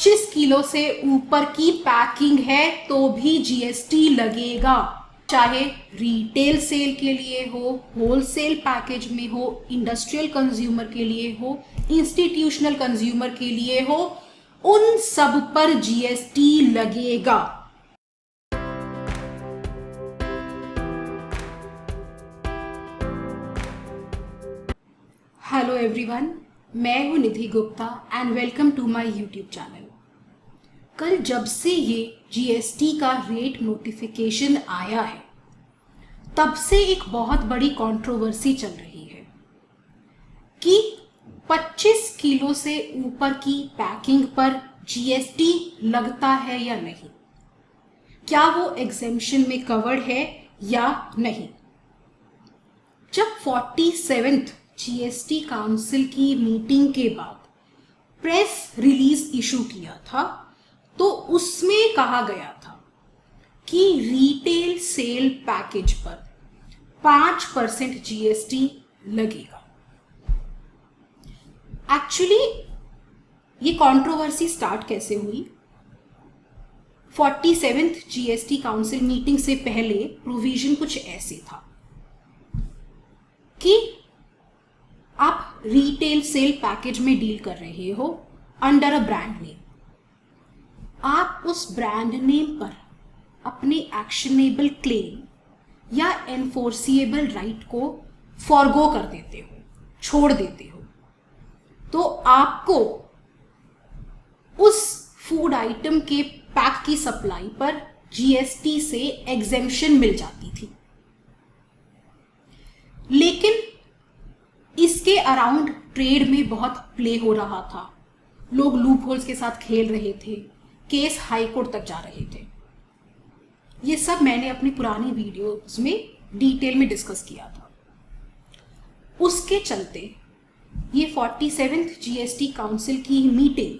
25 kilo से ऊपर की पैकिंग है तो भी जीएसटी लगेगा, चाहे रिटेल सेल के लिए हो, होलसेल पैकेज में हो, इंडस्ट्रियल कंज्यूमर के लिए हो, इंस्टीट्यूशनल कंज्यूमर के लिए हो, उन सब पर जीएसटी लगेगा। हेलो एवरीवन, मैं हूं Nidhi Gupta and welcome to my YouTube channel. कल जब से ये जीएसटी का रेट नोटिफिकेशन आया है तब से एक बहुत बड़ी कंट्रोवर्सी चल रही है कि 25 किलो से ऊपर की पैकिंग पर जीएसटी लगता है या नहीं, क्या वो एग्जेम्पशन में कवर्ड है या नहीं। जब 47th जीएसटी काउंसिल की मीटिंग के बाद प्रेस रिलीज इशू किया था तो उसमें कहा गया था कि रिटेल सेल पैकेज पर 5% जीएसटी लगेगा। एक्चुअली ये कंट्रोवर्सी स्टार्ट कैसे हुई? 47th जीएसटी काउंसिल मीटिंग से पहले प्रोविजन कुछ ऐसे था कि आप रिटेल सेल पैकेज में डील कर रहे हो अंडर अ ब्रांड नेम, आप उस ब्रांड नेम पर अपने एक्शनेबल क्लेम या एनफोर्सिएबल राइट को फॉरगो कर देते हो, छोड़ देते हो, तो आपको उस फूड आइटम के पैक की सप्लाई पर जीएसटी से एग्जेम्पशन मिल जाती थी। लेकिन इसके अराउंड ट्रेड में बहुत प्ले हो रहा था, लोग लूप होल्स के साथ खेल रहे थे, केस हाई कोर्ट तक जा रहे थे। ये सब मैंने अपनी पुरानी वीडियोस में डिटेल में डिस्कस किया था। उसके चलते ये 47th जीएसटी काउंसिल की मीटिंग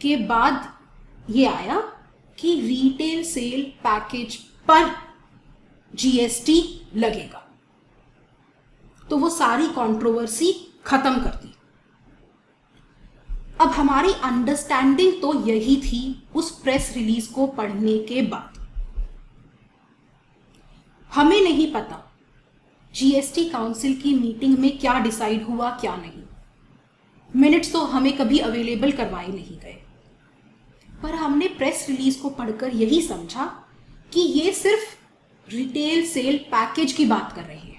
के बाद ये आया कि रिटेल सेल पैकेज पर जीएसटी लगेगा, तो वो सारी कंट्रोवर्सी खत्म कर दी। अब हमारी अंडरस्टैंडिंग तो यही थी उस प्रेस रिलीज को पढ़ने के बाद। हमें नहीं पता जीएसटी काउंसिल की मीटिंग में क्या डिसाइड हुआ क्या नहीं, मिनट्स तो हमें कभी अवेलेबल करवाए नहीं गए, पर हमने प्रेस रिलीज को पढ़कर यही समझा कि ये सिर्फ रिटेल सेल पैकेज की बात कर रही है।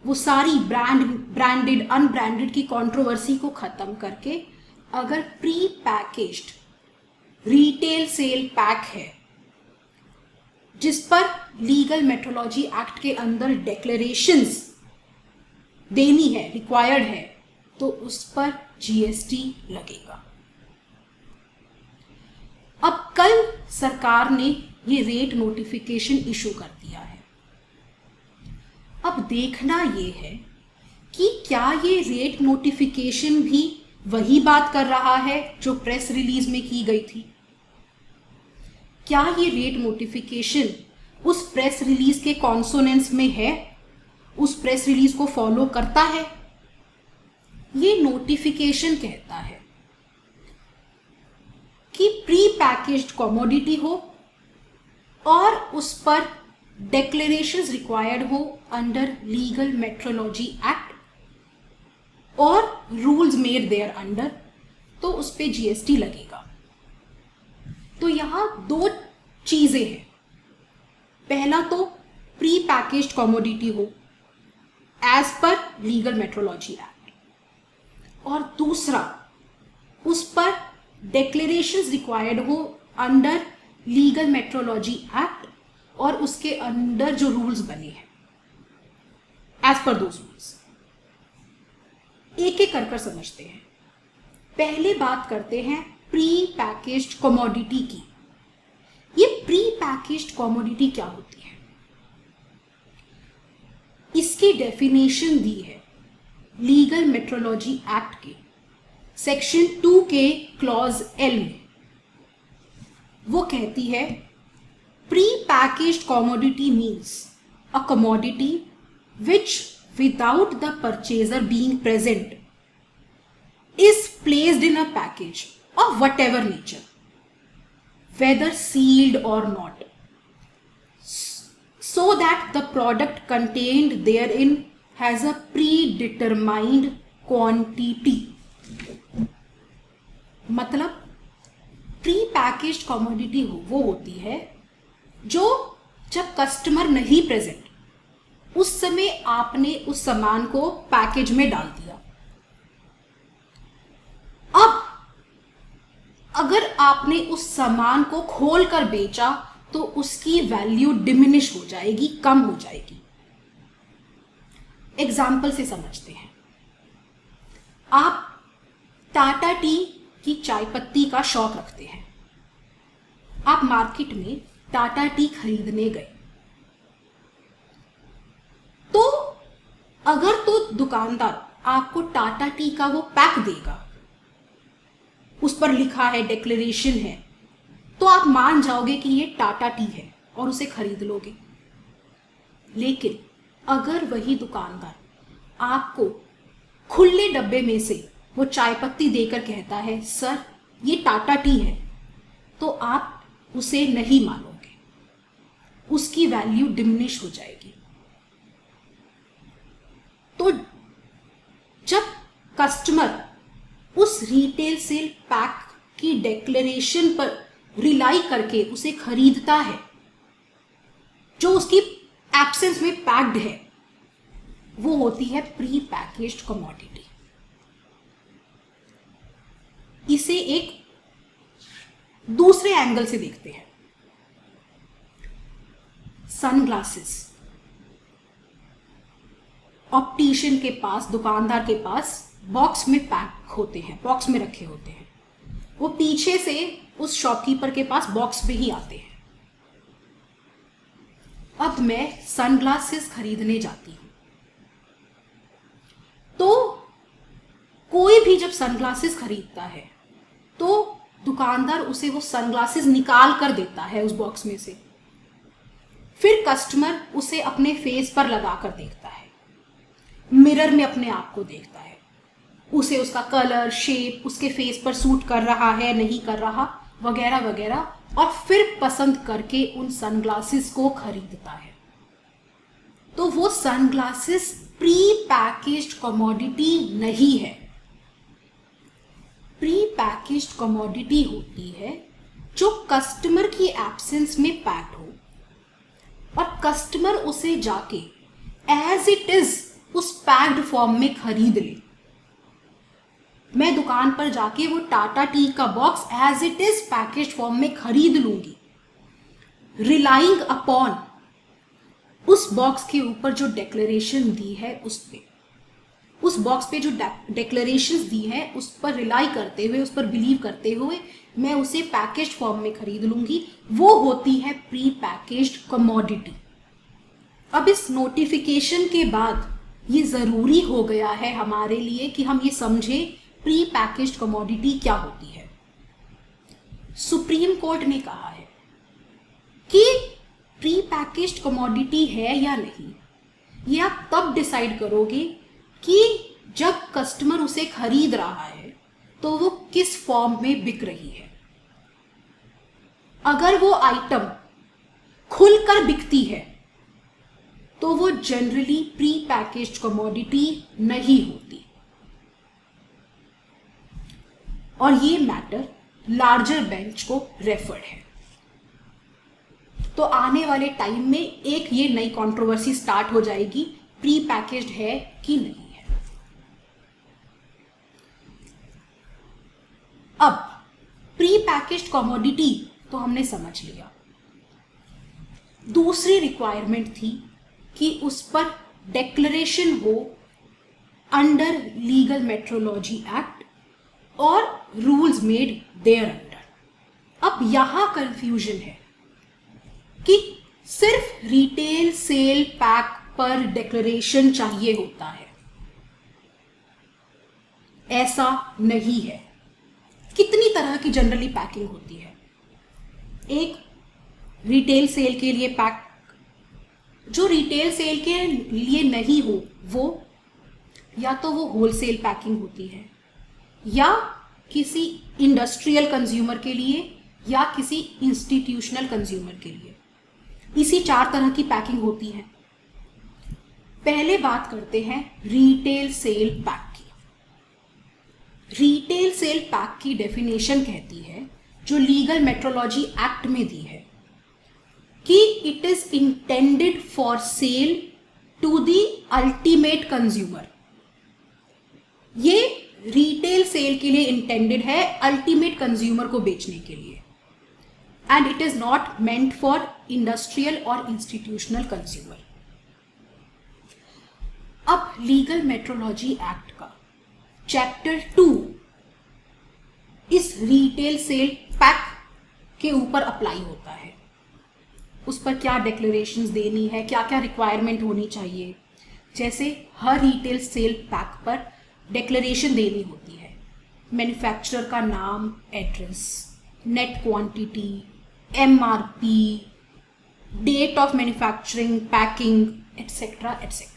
वो सारी ब्रांडेड अनब्रांडेड की कंट्रोवर्सी को खत्म करके अगर pre packaged retail sale pack है जिस पर लीगल मेट्रोलॉजी एक्ट के अंदर डिक्लेरेशंस देनी है, रिक्वायर्ड है, तो उस पर जीएसटी लगेगा। अब कल सरकार ने ये रेट नोटिफिकेशन इशू कर दिया है। अब देखना ये है कि क्या ये रेट नोटिफिकेशन भी वही बात कर रहा है जो प्रेस रिलीज में की गई थी। क्या ये रेट नोटिफिकेशन उस प्रेस रिलीज के कॉन्सोनेंस में है, उस प्रेस रिलीज को फॉलो करता है। ये नोटिफिकेशन कहता है कि प्री पैकेज्ड कमोडिटी हो और उस पर declarations required हो under legal metrology act और rules made there under, तो उस पे जीएसटी लगेगा। तो यहां दो चीजें हैं, पहला तो प्री पैकेज्ड कमोडिटी हो as per legal metrology act, और दूसरा उस पर declarations required हो अंडर लीगल मेट्रोलॉजी एक्ट और उसके अंडर जो रूल्स बने हैं एज पर दोज रूल्स। एक एक कर समझते हैं। पहले बात करते हैं प्री पैकेज्ड कमोडिटी की। ये प्री पैकेज्ड कमोडिटी क्या होती है? इसकी डेफिनेशन दी है लीगल मेट्रोलॉजी एक्ट के सेक्शन 2 के क्लॉज एल में। वो कहती है pre-packaged commodity means a commodity which without the purchaser being present is placed in a package of whatever nature, whether sealed or not, so that the product contained therein has a predetermined quantity. मतलब pre packaged commodity वो होती है जो जब customer नहीं present उस समय आपने उस सामान को पैकेज में डाल दिया। अब अगर आपने उस सामान को खोलकर बेचा तो उसकी वैल्यू डिमिनिश हो जाएगी, कम हो जाएगी। एग्जाम्पल से समझते हैं। आप टाटा टी की चाय पत्ती का शौक रखते हैं। आप मार्केट में टाटा टी खरीदने गए तो अगर तो दुकानदार आपको टाटा टी का वो पैक देगा, उस पर लिखा है, डिक्लेरेशन है, तो आप मान जाओगे कि ये टाटा टी है और उसे खरीद लोगे। लेकिन अगर वही दुकानदार आपको खुले डब्बे में से वो चाय पत्ती देकर कहता है सर ये टाटा टी है, तो आप उसे नहीं मानोगे, उसकी वैल्यू डिमिनिश हो जाएगी। तो जब कस्टमर उस रिटेल सेल पैक की डिक्लेरेशन पर रिलाई करके उसे खरीदता है जो उसकी एब्सेंस में पैक्ड है, वो होती है प्री पैकेज्ड कमोडिटी। इसे एक दूसरे एंगल से देखते हैं। सनग्लासेस ऑप्टिशियन के पास, दुकानदार के पास बॉक्स में पैक होते हैं, बॉक्स में रखे होते हैं। वो पीछे से उस शॉपकीपर के पास बॉक्स में ही आते हैं। अब मैं सनग्लासेस खरीदने जाती हूं तो कोई भी जब सनग्लासेस खरीदता है तो दुकानदार उसे वो सनग्लासेस निकाल कर देता है उस बॉक्स में से। फिर कस्टमर उसे अपने फेस पर लगा कर देखता है, मिरर में अपने आप को देखता है, उसे उसका कलर, शेप उसके फेस पर सूट कर रहा है, नहीं कर रहा, वगैरह वगैरह, और फिर पसंद करके उन सनग्लासेस को खरीदता है। तो वो सनग्लासेस प्री पैकेज्ड कमोडिटी नहीं है। प्री पैकेज्ड कमोडिटी होती है जो कस्टमर की एब्सेंस में पैक्ड हो और कस्टमर उसे जाके एज इट इज उस पैक्ड फॉर्म में खरीद ले। मैं दुकान पर जाके वो टाटा टी का box as it is packaged form में खरीद लूंगी, रिलाइंग अपॉन उस बॉक्स के ऊपर जो डिक्लेरेशन दी है उस पे, उस बॉक्स पे जो डिक्लेरेशंस दी है उस पर रिलाई करते हुए, उस पर बिलीव करते हुए मैं उसे पैकेज्ड फॉर्म में खरीद लूंगी। वो होती है प्री पैकेज्ड कमोडिटी। अब इस नोटिफिकेशन के बाद ये जरूरी हो गया है हमारे लिए कि हम ये समझें प्री पैकेज्ड कमोडिटी क्या होती है। सुप्रीम कोर्ट ने कहा है कि प्री पैकेज्ड कमोडिटी है या नहीं, ये आप तब डिसाइड करोगे कि जब कस्टमर उसे खरीद रहा है तो वो किस फॉर्म में बिक रही है। अगर वो आइटम खुलकर बिकती है तो वो जनरली प्री पैकेज्ड कमोडिटी नहीं होती। और ये मैटर लार्जर बेंच को रेफर्ड है। तो आने वाले टाइम में एक ये नई कंट्रोवर्सी स्टार्ट हो जाएगी, प्री पैकेज्ड है कि नहीं है। अब प्री पैकेज्ड कमोडिटी तो हमने समझ लिया। दूसरी रिक्वायरमेंट थी कि उस पर डिक्लेरेशन हो अंडर लीगल मेट्रोलॉजी एक्ट और रूल्स मेड देयर अंडर। अब यहां कंफ्यूजन है कि सिर्फ रिटेल सेल पैक पर डिक्लेरेशन चाहिए होता है। ऐसा नहीं है। कितनी तरह की जनरली पैकिंग होती है। एक रिटेल सेल के लिए पैक, जो रिटेल सेल के लिए नहीं हो वो या तो वो होलसेल पैकिंग होती है या किसी इंडस्ट्रियल कंज्यूमर के लिए या किसी इंस्टीट्यूशनल कंज्यूमर के लिए। इसी 4 तरह की पैकिंग होती है। पहले बात करते हैं रिटेल सेल पैक की। रिटेल सेल पैक की डेफिनेशन कहती है, जो लीगल मेट्रोलॉजी एक्ट में दी है, कि it is intended for sale to the ultimate consumer. ये रिटेल सेल के लिए इंटेंडेड है, अल्टीमेट कंज्यूमर को बेचने के लिए, and it is not meant for industrial और इंस्टीट्यूशनल कंज्यूमर। अब लीगल मेट्रोलॉजी एक्ट का चैप्टर 2 इस रिटेल सेल पैक के ऊपर अप्लाई होता है। उस पर क्या डिक्लेरेशंस देनी है, क्या क्या रिक्वायरमेंट होनी चाहिए। जैसे हर रिटेल सेल पैक पर डिक्लेरेशन देनी होती है, मैन्युफैक्चरर का नाम, address, net quantity, MRP, date of manufacturing, packing, etcetera etcetera.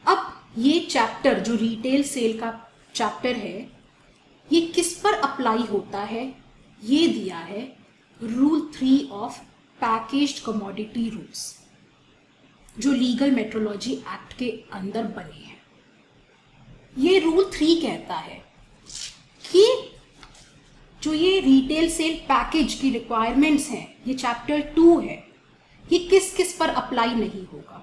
अब ये चैप्टर जो रिटेल सेल का चैप्टर है, ये किस पर अप्लाई होता है, ये दिया है rule 3 of packaged commodity rules, जो लीगल मेट्रोलॉजी एक्ट के अंदर बने हैं। ये रूल 3 कहता है कि जो ये रिटेल सेल पैकेज की रिक्वायरमेंट्स हैं, ये चैप्टर 2 है, ये किस किस पर अप्लाई नहीं होगा।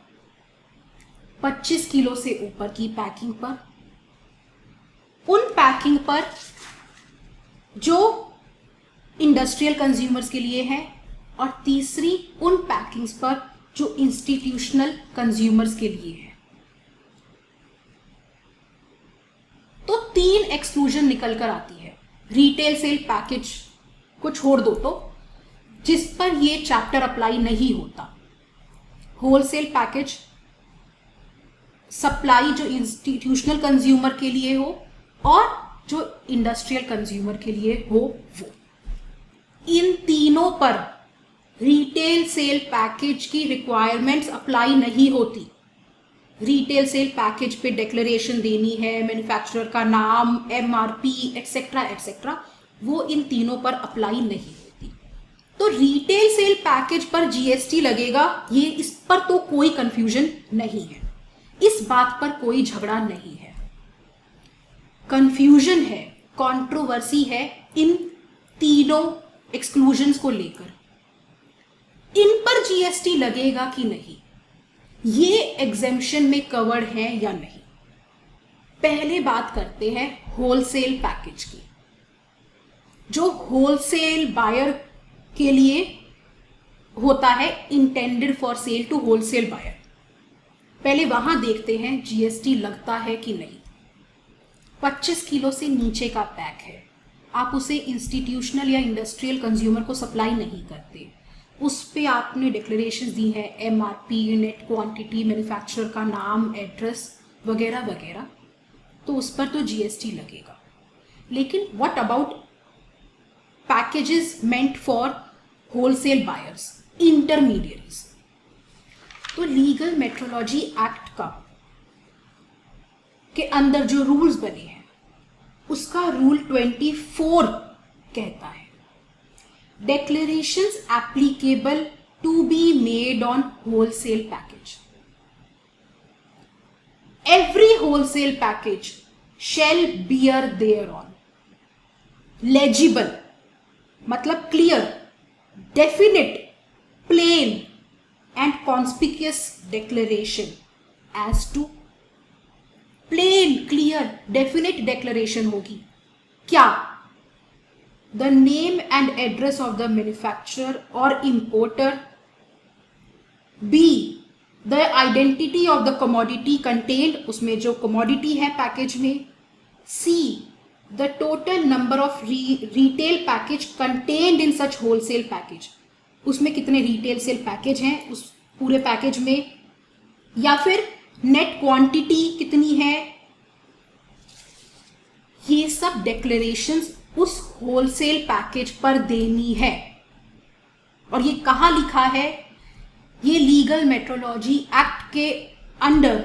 25 किलो से ऊपर की पैकिंग पर, उन पैकिंग पर जो इंडस्ट्रियल कंज्यूमर्स के लिए है, और तीसरी उन पैकिंग्स पर जो इंस्टीट्यूशनल कंज्यूमर्स के लिए है। तो 3 एक्सक्लूजन निकल कर आती है रिटेल सेल पैकेज को छोड़ दो तो, जिस पर ये चैप्टर अप्लाई नहीं होता। होलसेल पैकेज सप्लाई जो इंस्टीट्यूशनल कंज्यूमर के लिए हो और जो इंडस्ट्रियल कंज्यूमर के लिए हो वो। इन तीनों पर रिटेल सेल पैकेज की रिक्वायरमेंट्स अप्लाई नहीं होती। रिटेल सेल पैकेज पे डिक्लेरेशन देनी है, मैन्युफैक्चरर का नाम, एमआरपी, एटसेट्रा एटसेट्रा, वो इन तीनों पर अप्लाई नहीं होती। तो रिटेल सेल पैकेज पर जीएसटी लगेगा, ये इस पर तो कोई कंफ्यूजन नहीं है, इस बात पर कोई झगड़ा नहीं है। कंफ्यूजन है, कंट्रोवर्सी है इन तीनों एक्सक्लूजन्स को लेकर। इन पर जीएसटी लगेगा कि नहीं, ये एग्जेम्पशन में कवर्ड है या नहीं। पहले बात करते हैं होलसेल पैकेज की, जो होलसेल बायर के लिए होता है, intended for sale to wholesale buyer. पहले वहां देखते हैं जीएसटी लगता है कि नहीं। 25 किलो से नीचे का पैक है, आप उसे इंस्टीट्यूशनल या इंडस्ट्रियल कंज्यूमर को सप्लाई नहीं करते, उस पे आपने डिक्लेरेशन दी है, एमआरपी, नेट क्वांटिटी, मैन्युफैक्चरर का नाम, एड्रेस वगैरह वगैरह, तो उस पर तो जीएसटी लगेगा। लेकिन what about packages meant for wholesale buyers, intermediaries? तो लीगल मेट्रोलॉजी एक्ट का के अंदर जो रूल्स बने हैं, उसका रूल 24 कहता है, declarations applicable to be made on wholesale package. Every wholesale package shall bear thereon legible, मतलब clear, definite, plain and conspicuous declaration as to, plain, clear, definite declaration होगी क्या? The name and address of the manufacturer or importer. B. The identity of the commodity contained, उसमें जो commodity है package में. C. The total number of retail package contained in such wholesale package. उसमें कितने retail sale package हैं उस पूरे package में, या फिर नेट क्वांटिटी कितनी है। ये सब डिक्लेरेशंस उस होलसेल पैकेज पर देनी है। और ये कहाँ लिखा है? ये लीगल मेट्रोलॉजी एक्ट के अंडर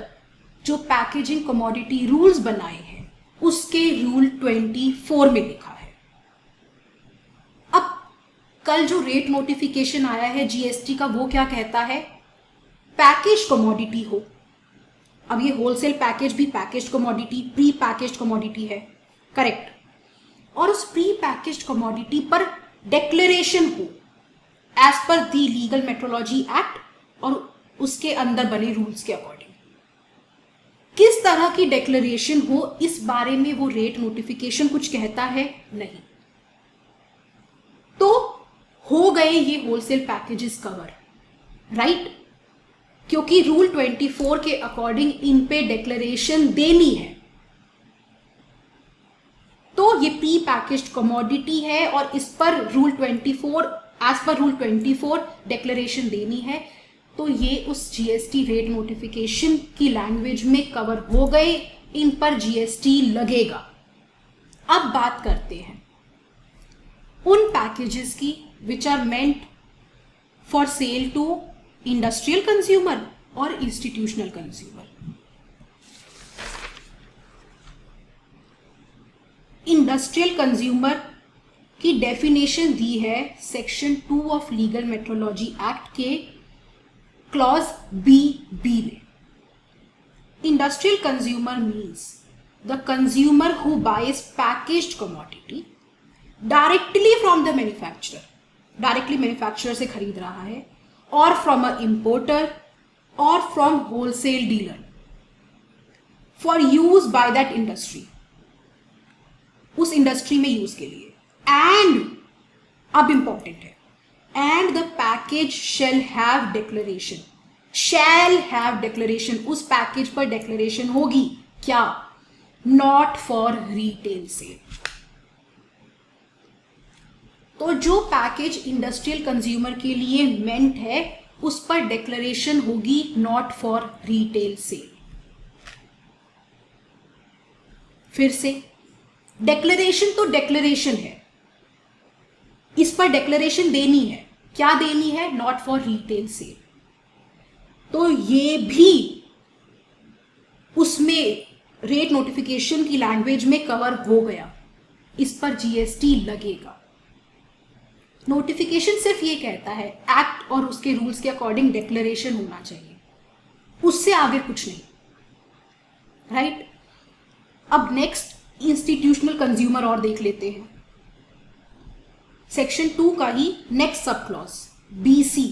जो पैकेजिंग कमोडिटी रूल्स बनाए हैं उसके रूल 24 में लिखा है। अब कल जो रेट नोटिफिकेशन आया है जीएसटी का वो क्या कहता है, पैकेज कमोडिटी हो। अब ये होलसेल पैकेज भी package commodity, pre package commodity है, करेक्ट। और उस प्री पैकेज कमोडिटी पर डिक्लेरेशन हो एज पर दी लीगल मेट्रोलॉजी एक्ट और उसके अंदर बने रूल्स के अकॉर्डिंग। किस तरह की डिक्लेरेशन हो इस बारे में वो रेट नोटिफिकेशन कुछ कहता है नहीं। तो हो गए ये होलसेल पैकेजेस कवर, राइट, क्योंकि रूल 24 के अकॉर्डिंग इन पे डिक्लेरेशन देनी है। तो ये प्री पैकेज्ड कमोडिटी है और इस पर rule 24 as per rule 24 declaration देनी है। तो ये उस जीएसटी रेट नोटिफिकेशन की लैंग्वेज में कवर हो गए, इन पर जीएसटी लगेगा। अब बात करते हैं उन पैकेजेस की which are meant for sale to industrial consumer और इंस्टीट्यूशनल कंज्यूमर। इंडस्ट्रियल कंज्यूमर की डेफिनेशन दी है section 2 of legal metrology act के क्लॉज बी में। Industrial consumer means the consumer who buys packaged commodity directly from the manufacturer, directly manufacturer से खरीद रहा है, और फ्रॉम अ इंपोर्टर और from wholesale dealer for use by that industry, उस industry में यूज के लिए। एंड अब इंपॉर्टेंट है, and the package shall have declaration, shall have declaration, उस पैकेज पर डिक्लेरेशन होगी क्या, नॉट फॉर रिटेल सेल। तो जो पैकेज इंडस्ट्रियल कंज्यूमर के लिए मेंट है उस पर डिक्लेरेशन होगी नॉट फॉर रिटेल सेल। फिर से डिक्लेरेशन तो डिक्लेरेशन है, इस पर डिक्लेरेशन देनी है, क्या देनी है, नॉट फॉर रिटेल सेल। तो ये भी उसमें रेट नोटिफिकेशन की लैंग्वेज में कवर हो गया, इस पर जीएसटी लगेगा। नोटिफिकेशन सिर्फ ये कहता है एक्ट और उसके रूल्स के अकॉर्डिंग डिक्लेरेशन होना चाहिए, उससे आगे कुछ नहीं, राइट। अब नेक्स्ट इंस्टीट्यूशनल कंज्यूमर और देख लेते हैं। सेक्शन 2 का ही next sub clause BC,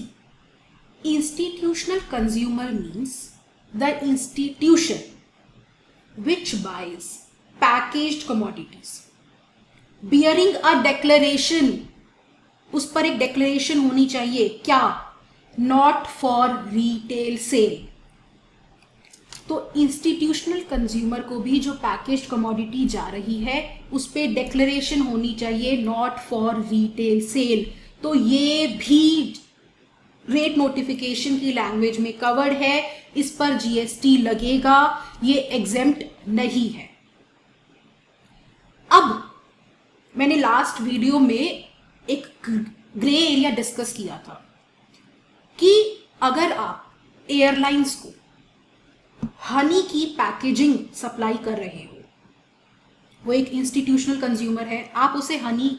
institutional consumer means the institution which buys packaged commodities bearing a declaration, उस पर एक डिक्लेरेशन होनी चाहिए, क्या, नॉट फॉर रिटेल सेल। तो इंस्टीट्यूशनल कंज्यूमर को भी जो पैकेज्ड कमोडिटी जा रही है उस पर डिक्लेरेशन होनी चाहिए, नॉट फॉर रिटेल सेल। तो ये भी रेट नोटिफिकेशन की लैंग्वेज में कवर्ड है, इस पर जीएसटी लगेगा, ये एग्जेम्प्ट नहीं है। अब मैंने लास्ट वीडियो में एक ग्रे एरिया डिस्कस किया था कि अगर आप एयरलाइंस को हनी की पैकेजिंग सप्लाई कर रहे हो, वो एक इंस्टीट्यूशनल कंज्यूमर है, आप उसे हनी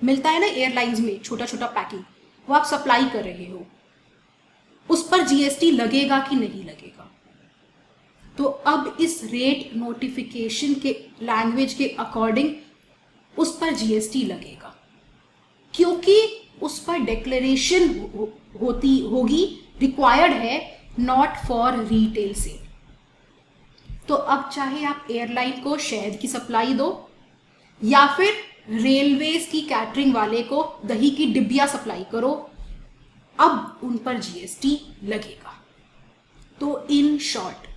मिलता है ना एयरलाइंस में छोटा छोटा पैकिंग, वो आप सप्लाई कर रहे हो, उस पर जीएसटी लगेगा कि नहीं लगेगा। तो अब इस रेट नोटिफिकेशन के लैंग्वेज के अकॉर्डिंग उस पर जीएसटी लगेगा, क्योंकि उस पर डिक्लेरेशन होगी, रिक्वायर्ड है, नॉट फॉर रिटेल सेल। तो अब चाहे आप एयरलाइन को शहद की सप्लाई दो या फिर रेलवेज की कैटरिंग वाले को दही की डिब्बियां सप्लाई करो, अब उन पर जीएसटी लगेगा। तो in short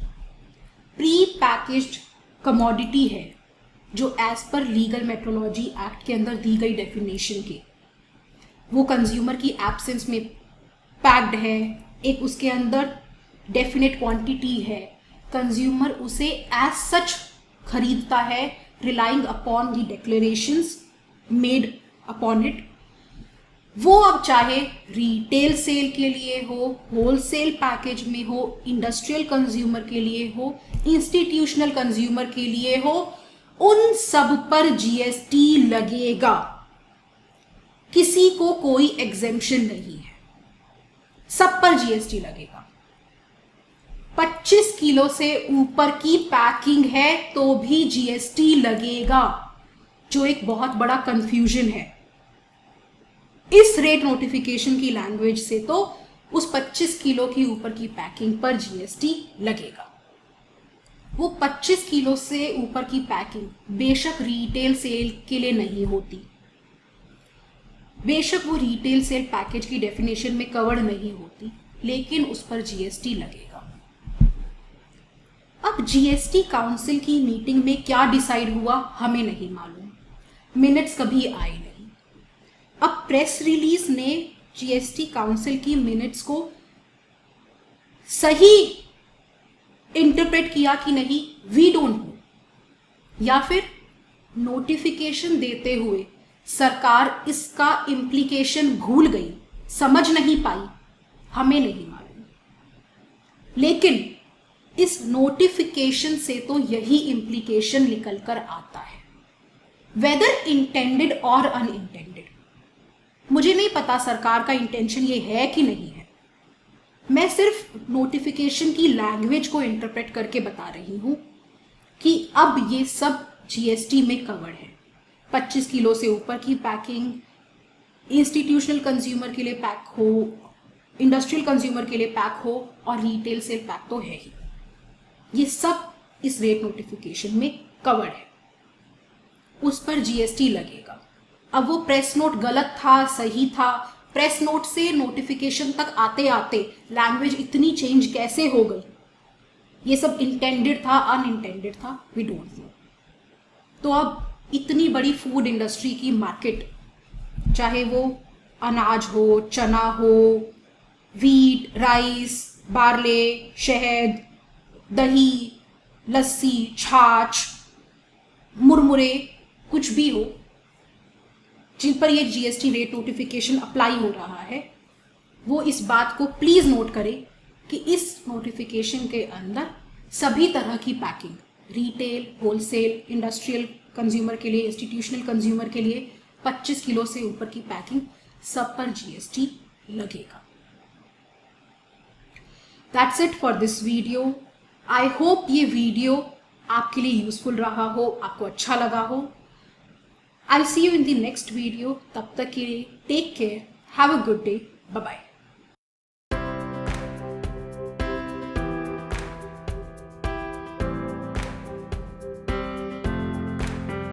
pre packaged commodity है जो as per legal metrology act के अंदर दी गई डेफिनेशन के, वो कंज्यूमर की एब्सेंस में पैक्ड है, एक उसके अंदर डेफिनेट क्वांटिटी है, कंज्यूमर उसे एज सच खरीदता है, relying upon the declarations made upon it. वो अब चाहे रिटेल सेल के लिए हो, होलसेल पैकेज में हो, इंडस्ट्रियल कंज्यूमर के लिए हो, इंस्टीट्यूशनल कंज्यूमर के लिए हो, उन सब पर जीएसटी लगेगा। किसी को कोई एग्जेम्पशन नहीं है, सब पर जीएसटी लगेगा। 25 किलो से ऊपर की पैकिंग है तो भी जीएसटी लगेगा, जो एक बहुत बड़ा कंफ्यूजन है। इस रेट नोटिफिकेशन की लैंग्वेज से तो उस 25 किलो की ऊपर की पैकिंग पर जीएसटी लगेगा। वो 25 किलो से ऊपर की पैकिंग बेशक रिटेल सेल के लिए नहीं होती, बेशक वो रिटेल सेल पैकेज की डेफिनेशन में कवर्ड नहीं होती, लेकिन उस पर जीएसटी लगेगा। अब जीएसटी काउंसिल की मीटिंग में क्या डिसाइड हुआ हमें नहीं मालूम, मिनट्स कभी आए नहीं। अब प्रेस रिलीज ने जीएसटी काउंसिल की मिनट्स को सही इंटरप्रेट किया कि नहीं, वी डोंट नो, या फिर नोटिफिकेशन देते हुए सरकार इसका इम्प्लीकेशन भूल गई, समझ नहीं पाई, हमें नहीं मालूम। लेकिन इस नोटिफिकेशन से तो यही इम्प्लीकेशन निकल कर आता है, वेदर इंटेंडेड और अनइंटेंडेड। मुझे नहीं पता सरकार का इंटेंशन ये है कि नहीं है, मैं सिर्फ नोटिफिकेशन की लैंग्वेज को इंटरप्रेट करके बता रही हूं कि अब ये सब जीएसटी में कवर्ड है। 25 किलो से ऊपर की पैकिंग, इंस्टीट्यूशनल कंज्यूमर के लिए पैक हो, इंडस्ट्रियल कंज्यूमर के लिए पैक हो, और रिटेल सेल पैक तो है ही, ये सब इस रेट नोटिफिकेशन में कवर्ड है, उस पर जीएसटी लगेगा। अब वो प्रेस नोट गलत था, सही था, प्रेस नोट से नोटिफिकेशन तक आते आते लैंग्वेज इतनी चेंज कैसे हो गई, ये सब इंटेंडेड था, अनइंटेंडेड था, वी डोंट नो। तो अब इतनी बड़ी फूड इंडस्ट्री की मार्केट, चाहे वो अनाज हो, चना हो, वीट, राइस, बार्ले, शहद, दही, लस्सी, छाछ, मुरमुरे, कुछ भी हो जिन पर ये जीएसटी रेट नोटिफिकेशन अप्लाई हो रहा है, वो इस बात को प्लीज नोट करें कि इस नोटिफिकेशन के अंदर सभी तरह की packing, retail, wholesale, industrial consumer के लिए, इंस्टीट्यूशनल कंज्यूमर के लिए 25 किलो से ऊपर की पैकिंग, सब पर जीएसटी लगेगा। That's it for this video. I hope ये वीडियो आपके लिए यूजफुल रहा हो, आपको अच्छा लगा हो। I'll see you in the next video. तब तक के लिए take care, have a good day, bye bye.